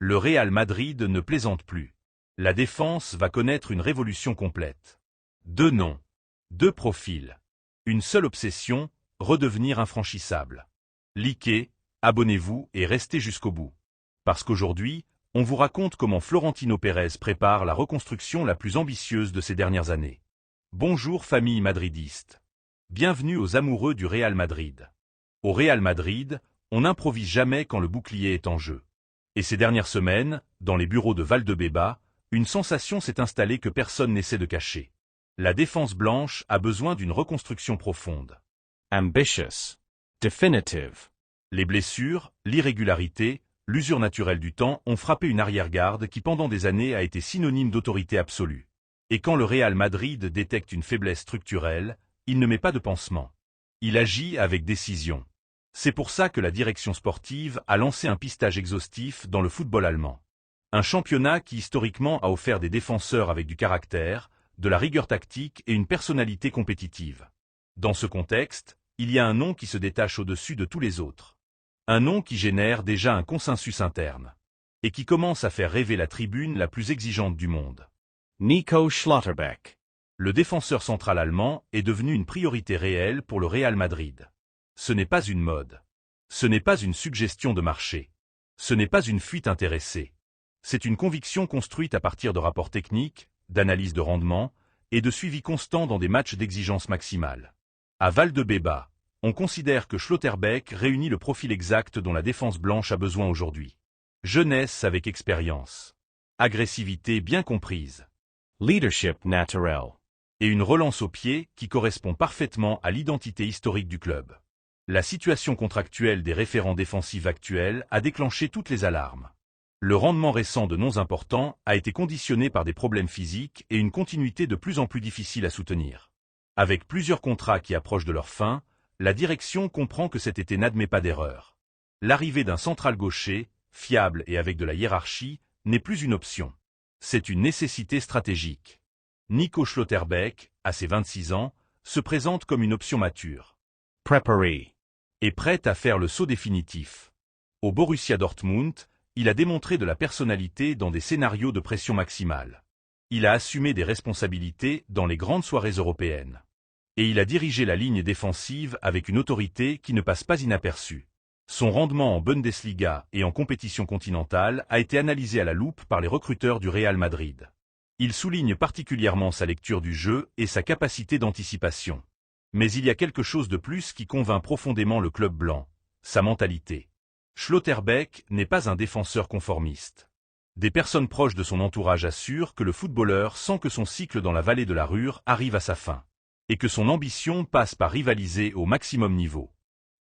Le Real Madrid ne plaisante plus. La défense va connaître une révolution complète. 2 noms, 2 profils. Une seule obsession, redevenir infranchissable. Likez, abonnez-vous et restez jusqu'au bout. Parce qu'aujourd'hui, on vous raconte comment Florentino Pérez prépare la reconstruction la plus ambitieuse de ces dernières années. Bonjour famille madridiste. Bienvenue aux amoureux du Real Madrid. Au Real Madrid, on n'improvise jamais quand le bouclier est en jeu. Et ces dernières semaines, dans les bureaux de Valdebeba, une sensation s'est installée que personne n'essaie de cacher. La défense blanche a besoin d'une reconstruction profonde. Ambitious. Definitive. Les blessures, l'irrégularité, l'usure naturelle du temps ont frappé une arrière-garde qui pendant des années a été synonyme d'autorité absolue. Et quand le Real Madrid détecte une faiblesse structurelle, il ne met pas de pansement. Il agit avec décision. C'est pour ça que la direction sportive a lancé un pistage exhaustif dans le football allemand. Un championnat qui historiquement a offert des défenseurs avec du caractère, de la rigueur tactique et une personnalité compétitive. Dans ce contexte, il y a un nom qui se détache au-dessus de tous les autres. Un nom qui génère déjà un consensus interne. Et qui commence à faire rêver la tribune la plus exigeante du monde. Nico Schlotterbeck. Le défenseur central allemand est devenu une priorité réelle pour le Real Madrid. Ce n'est pas une mode. Ce n'est pas une suggestion de marché. Ce n'est pas une fuite intéressée. C'est une conviction construite à partir de rapports techniques, d'analyses de rendement et de suivi constant dans des matchs d'exigence maximale. À Valdebeba, on considère que Schlotterbeck réunit le profil exact dont la défense blanche a besoin aujourd'hui. Jeunesse avec expérience. Agressivité bien comprise. Leadership naturel. Et une relance au pied qui correspond parfaitement à l'identité historique du club. La situation contractuelle des référents défensifs actuels a déclenché toutes les alarmes. Le rendement récent de noms importants a été conditionné par des problèmes physiques et une continuité de plus en plus difficile à soutenir. Avec plusieurs contrats qui approchent de leur fin, la direction comprend que cet été n'admet pas d'erreur. L'arrivée d'un central gaucher, fiable et avec de la hiérarchie, n'est plus une option. C'est une nécessité stratégique. Nico Schlotterbeck, à ses 26 ans, se présente comme une option mature. Preparé. Et prête à faire le saut définitif. Au Borussia Dortmund, il a démontré de la personnalité dans des scénarios de pression maximale. Il a assumé des responsabilités dans les grandes soirées européennes. Et il a dirigé la ligne défensive avec une autorité qui ne passe pas inaperçue. Son rendement en Bundesliga et en compétition continentale a été analysé à la loupe par les recruteurs du Real Madrid. Il souligne particulièrement sa lecture du jeu et sa capacité d'anticipation. Mais il y a quelque chose de plus qui convainc profondément le club blanc, sa mentalité. Schlotterbeck n'est pas un défenseur conformiste. Des personnes proches de son entourage assurent que le footballeur sent que son cycle dans la vallée de la Ruhr arrive à sa fin. Et que son ambition passe par rivaliser au maximum niveau.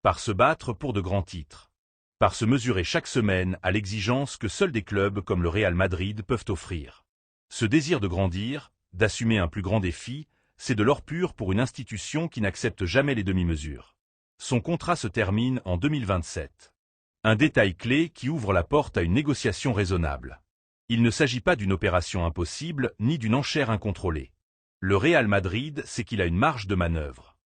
Par se battre pour de grands titres. Par se mesurer chaque semaine à l'exigence que seuls des clubs comme le Real Madrid peuvent offrir. Ce désir de grandir, d'assumer un plus grand défi, c'est de l'or pur pour une institution qui n'accepte jamais les demi-mesures. Son contrat se termine en 2027. Un détail clé qui ouvre la porte à une négociation raisonnable. Il ne s'agit pas d'une opération impossible ni d'une enchère incontrôlée. Le Real Madrid sait qu'il a une marge de manœuvre.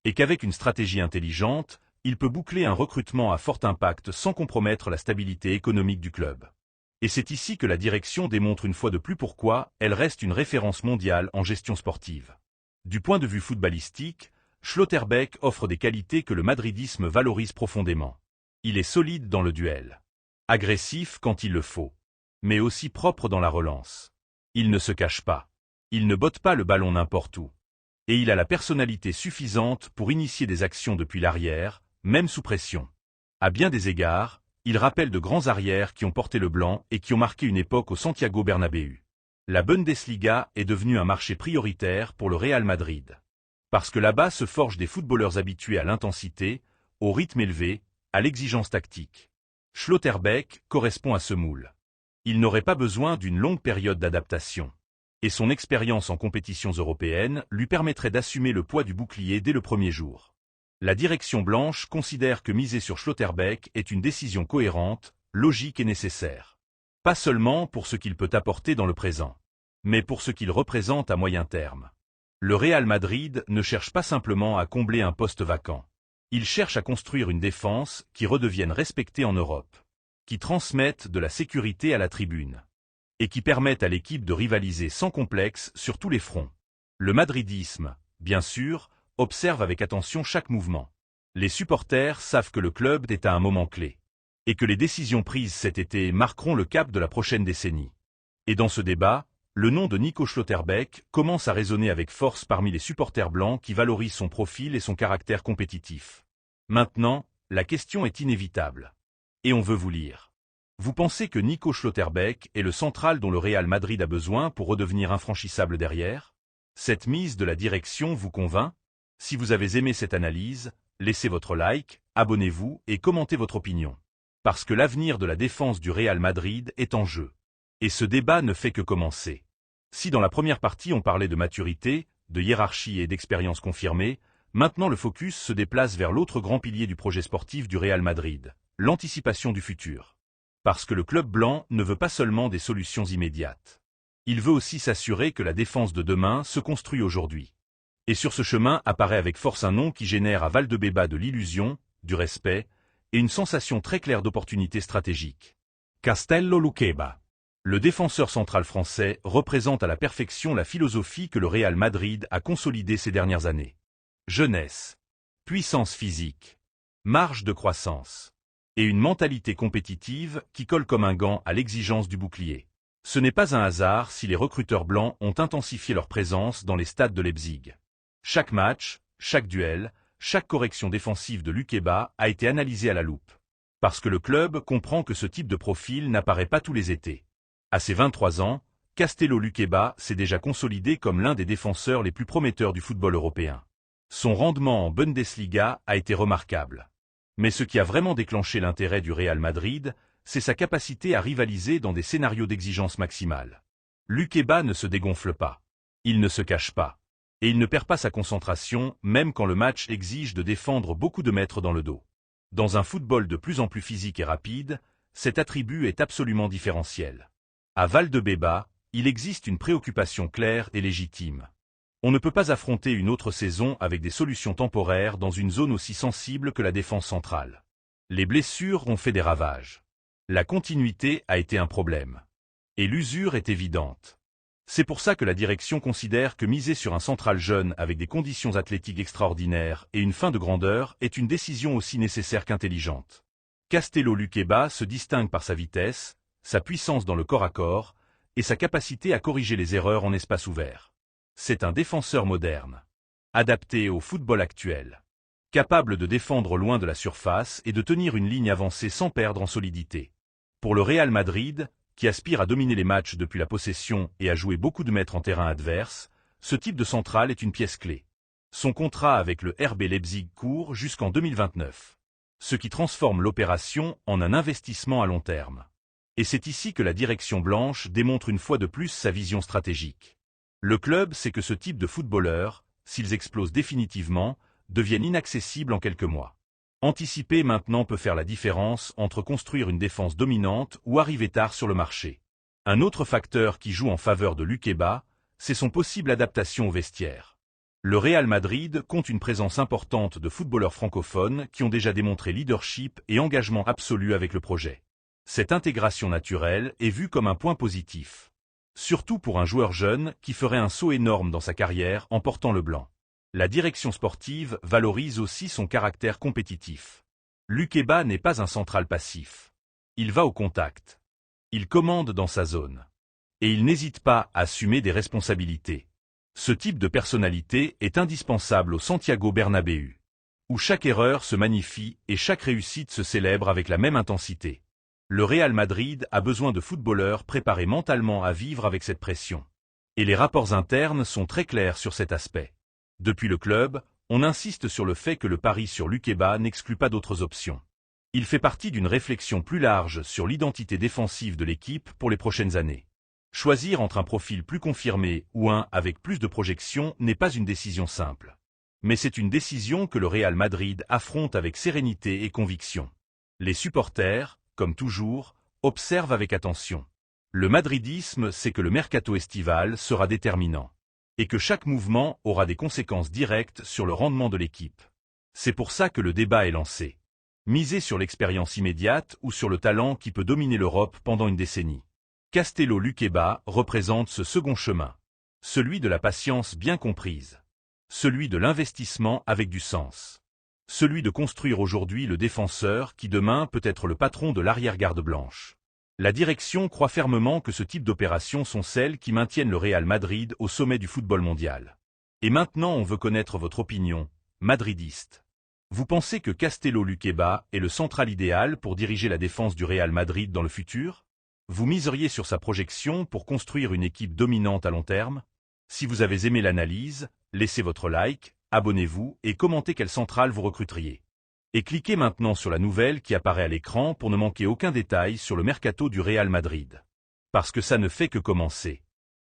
Et qu'avec une stratégie intelligente, il peut boucler un recrutement à fort impact sans compromettre la stabilité économique du club. Et c'est ici que la direction démontre une fois de plus pourquoi elle reste une référence mondiale en gestion sportive. Du point de vue footballistique, Schlotterbeck offre des qualités que le madridisme valorise profondément. Il est solide dans le duel. Agressif quand il le faut. Mais aussi propre dans la relance. Il ne se cache pas. Il ne botte pas le ballon n'importe où. Et il a la personnalité suffisante pour initier des actions depuis l'arrière, même sous pression. À bien des égards, il rappelle de grands arrières qui ont porté le blanc et qui ont marqué une époque au Santiago Bernabéu. La Bundesliga est devenue un marché prioritaire pour le Real Madrid. Parce que là-bas se forgent des footballeurs habitués à l'intensité, au rythme élevé, à l'exigence tactique. Schlotterbeck correspond à ce moule. Il n'aurait pas besoin d'une longue période d'adaptation. Et son expérience en compétitions européennes lui permettrait d'assumer le poids du bouclier dès le premier jour. La direction blanche considère que miser sur Schlotterbeck est une décision cohérente, logique et nécessaire. Pas seulement pour ce qu'il peut apporter dans le présent, mais pour ce qu'il représente à moyen terme. Le Real Madrid ne cherche pas simplement à combler un poste vacant. Il cherche à construire une défense qui redevienne respectée en Europe. qui transmettent de la sécurité à la tribune et qui permettent à l'équipe de rivaliser sans complexe sur tous les fronts. Le madridisme, bien sûr, observe avec attention chaque mouvement. Les supporters savent que le club est à un moment clé et que les décisions prises cet été marqueront le cap de la prochaine décennie. Et dans ce débat, le nom de Nico Schlotterbeck commence à résonner avec force parmi les supporters blancs qui valorisent son profil et son caractère compétitif. Maintenant, la question est inévitable. Et on veut vous lire. Vous pensez que Nico Schlotterbeck est le central dont le Real Madrid a besoin pour redevenir infranchissable derrière? Cette mise de la direction vous convainc? Si vous avez aimé cette analyse, laissez votre like, abonnez-vous et commentez votre opinion. Parce que l'avenir de la défense du Real Madrid est en jeu. Et ce débat ne fait que commencer. Si dans la première partie on parlait de maturité, de hiérarchie et d'expérience confirmée, maintenant le focus se déplace vers l'autre grand pilier du projet sportif du Real Madrid, l'anticipation du futur. Parce que le club blanc ne veut pas seulement des solutions immédiates. Il veut aussi s'assurer que la défense de demain se construit aujourd'hui. Et sur ce chemin apparaît avec force un nom qui génère à Valdebeba de l'illusion, du respect, et une sensation très claire d'opportunité stratégique. Castello Luqueba. Le défenseur central français représente à la perfection la philosophie que le Real Madrid a consolidée ces dernières années. Jeunesse, puissance physique, marge de croissance, et une mentalité compétitive qui colle comme un gant à l'exigence du bouclier. Ce n'est pas un hasard si les recruteurs blancs ont intensifié leur présence dans les stades de Leipzig. Chaque match, chaque duel, chaque correction défensive de Luqueba a été analysée à la loupe. Parce que le club comprend que ce type de profil n'apparaît pas tous les étés. À ses 23 ans, Castello Luqueba s'est déjà consolidé comme l'un des défenseurs les plus prometteurs du football européen. Son rendement en Bundesliga a été remarquable. Mais ce qui a vraiment déclenché l'intérêt du Real Madrid, c'est sa capacité à rivaliser dans des scénarios d'exigence maximale. Luqueba ne se dégonfle pas. Il ne se cache pas. Et il ne perd pas sa concentration, même quand le match exige de défendre beaucoup de mètres dans le dos. Dans un football de plus en plus physique et rapide, cet attribut est absolument différentiel. À Valdebeba, il existe une préoccupation claire et légitime. On ne peut pas affronter une autre saison avec des solutions temporaires dans une zone aussi sensible que la défense centrale. Les blessures ont fait des ravages. La continuité a été un problème. Et l'usure est évidente. C'est pour ça que la direction considère que miser sur un central jeune avec des conditions athlétiques extraordinaires et une fin de grandeur est une décision aussi nécessaire qu'intelligente. Castello Luqueba se distingue par sa vitesse, sa puissance dans le corps à corps, et sa capacité à corriger les erreurs en espace ouvert. C'est un défenseur moderne, adapté au football actuel, capable de défendre loin de la surface et de tenir une ligne avancée sans perdre en solidité. Pour le Real Madrid, qui aspire à dominer les matchs depuis la possession et à jouer beaucoup de mètres en terrain adverse, ce type de central est une pièce clé. Son contrat avec le RB Leipzig court jusqu'en 2029, ce qui transforme l'opération en un investissement à long terme. Et c'est ici que la direction blanche démontre une fois de plus sa vision stratégique. Le club sait que ce type de footballeurs, s'ils explosent définitivement, deviennent inaccessibles en quelques mois. Anticiper maintenant peut faire la différence entre construire une défense dominante ou arriver tard sur le marché. Un autre facteur qui joue en faveur de Luqueba, c'est son possible adaptation au vestiaire. Le Real Madrid compte une présence importante de footballeurs francophones qui ont déjà démontré leadership et engagement absolu avec le projet. Cette intégration naturelle est vue comme un point positif. Surtout pour un joueur jeune qui ferait un saut énorme dans sa carrière en portant le blanc. La direction sportive valorise aussi son caractère compétitif. Luqueba n'est pas un central passif. Il va au contact. Il commande dans sa zone. Et il n'hésite pas à assumer des responsabilités. Ce type de personnalité est indispensable au Santiago Bernabéu, où chaque erreur se magnifie et chaque réussite se célèbre avec la même intensité. Le Real Madrid a besoin de footballeurs préparés mentalement à vivre avec cette pression. Et les rapports internes sont très clairs sur cet aspect. Depuis le club, on insiste sur le fait que le pari sur Luqueba n'exclut pas d'autres options. Il fait partie d'une réflexion plus large sur l'identité défensive de l'équipe pour les prochaines années. Choisir entre un profil plus confirmé ou un avec plus de projection n'est pas une décision simple. Mais c'est une décision que le Real Madrid affronte avec sérénité et conviction. Les supporters, comme toujours, observent avec attention. Le madridisme sait que le mercato estival sera déterminant. Et que chaque mouvement aura des conséquences directes sur le rendement de l'équipe. C'est pour ça que le débat est lancé. Misez sur l'expérience immédiate ou sur le talent qui peut dominer l'Europe pendant une décennie. Castello Luqueba représente ce second chemin. Celui de la patience bien comprise. Celui de l'investissement avec du sens. Celui de construire aujourd'hui le défenseur qui demain peut être le patron de l'arrière-garde blanche. La direction croit fermement que ce type d'opérations sont celles qui maintiennent le Real Madrid au sommet du football mondial. Et maintenant on veut connaître votre opinion, madridiste. Vous pensez que Castello Luqueba est le central idéal pour diriger la défense du Real Madrid dans le futur? Vous miseriez sur sa projection pour construire une équipe dominante à long terme? Si vous avez aimé l'analyse, laissez votre like, abonnez-vous et commentez quelle centrale vous recruteriez. Et cliquez maintenant sur la nouvelle qui apparaît à l'écran pour ne manquer aucun détail sur le mercato du Real Madrid. Parce que ça ne fait que commencer.